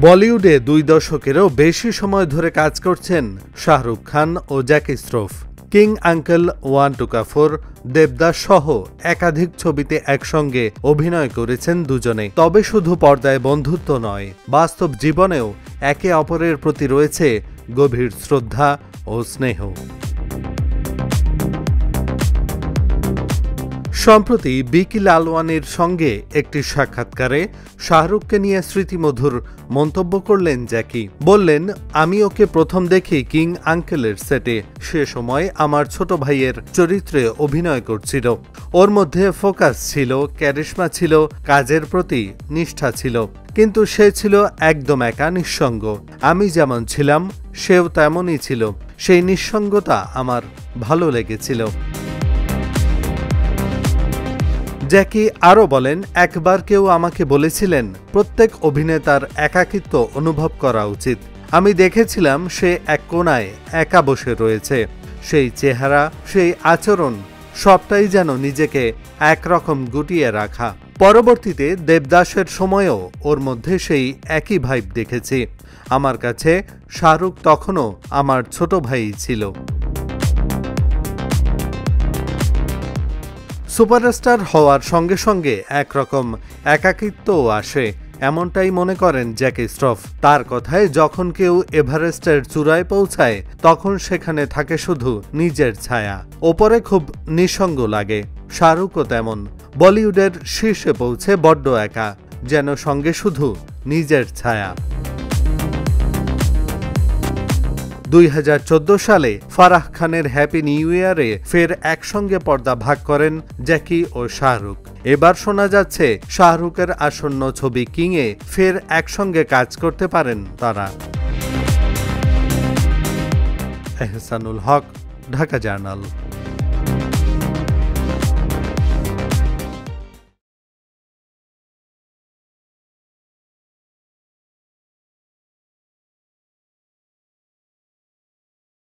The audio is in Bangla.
বলিউডে 2 দশকেরও বেশি সময় ধরে কাজ করছেন শাহরুখ খান ও Jackie Shroff. King uncle, one টুকা ফোর, দেবদাস সহ একাধিক ছবিতে একসঙ্গে অভিনয় করেছেন দুজনে। তবে শুধু পর্দায় বন্ধুত্ব নয়, বাস্তব জীবনেও একে অপরের প্রতি রয়েছে গভীর শ্রদ্ধা ও স্নেহ। সম্প্রতি বিকি লালওয়ানির সঙ্গে একটি সাক্ষাৎকারে শাহরুখকে নিয়ে স্মৃতিমধুর মন্তব্য করলেন জ্যাকি। বললেন, আমি ওকে প্রথম দেখি কিং আঙ্কেলের সেটে। সে সময় আমার ছোট ভাইয়ের চরিত্রে অভিনয় করছিল। ওর মধ্যে ফোকাস ছিল, ক্যারিশমা ছিল, কাজের প্রতি নিষ্ঠা ছিল। কিন্তু সে ছিল একদম একা, নিঃসঙ্গ। আমি যেমন ছিলাম সেও তেমনই ছিল। সেই নিঃসঙ্গতা আমার ভালো লেগেছিল। জ্যাকি আরও বলেন, একবার কেউ আমাকে বলেছিলেন প্রত্যেক অভিনেতার একাকিত্ব অনুভব করা উচিত। আমি দেখেছিলাম সে এক কোণায় একা বসে রয়েছে। সেই চেহারা, সেই আচরণ, সবটাই যেন নিজেকে একরকম গুটিয়ে রাখা। পরবর্তীতে দেবদাসের সময়েও ওর মধ্যে সেই একই ভাইব দেখেছি। আমার কাছে শাহরুখ তখনও আমার ছোট ভাই ছিল। সুপারস্টার হওয়ার সঙ্গে সঙ্গে একরকম একাকিত্বও আসে, এমনটাই মনে করেন জ্যাকি শ্রফ। তার কথায়, যখন কেউ এভারেস্টের চূড়ায় পৌঁছায় তখন সেখানে থাকে শুধু নিজের ছায়া। ওপরে খুব নিঃসঙ্গ লাগে। শাহরুখও তেমন। বলিউডের শীর্ষে পৌঁছে বড্ড একা, যেন সঙ্গে শুধু নিজের ছায়া। 2014 সালে ফারাহ খানের হ্যাপি নিউ ইয়ারে ফের একসঙ্গে পর্দা ভাগ করেন জ্যাকি ও শাহরুখ। এবার শোনা যাচ্ছে শাহরুখের আসন্ন ছবি কিংয়ে ফের একসঙ্গে কাজ করতে পারেন তারা। এহসানুল হক, ঢাকা জার্নাল।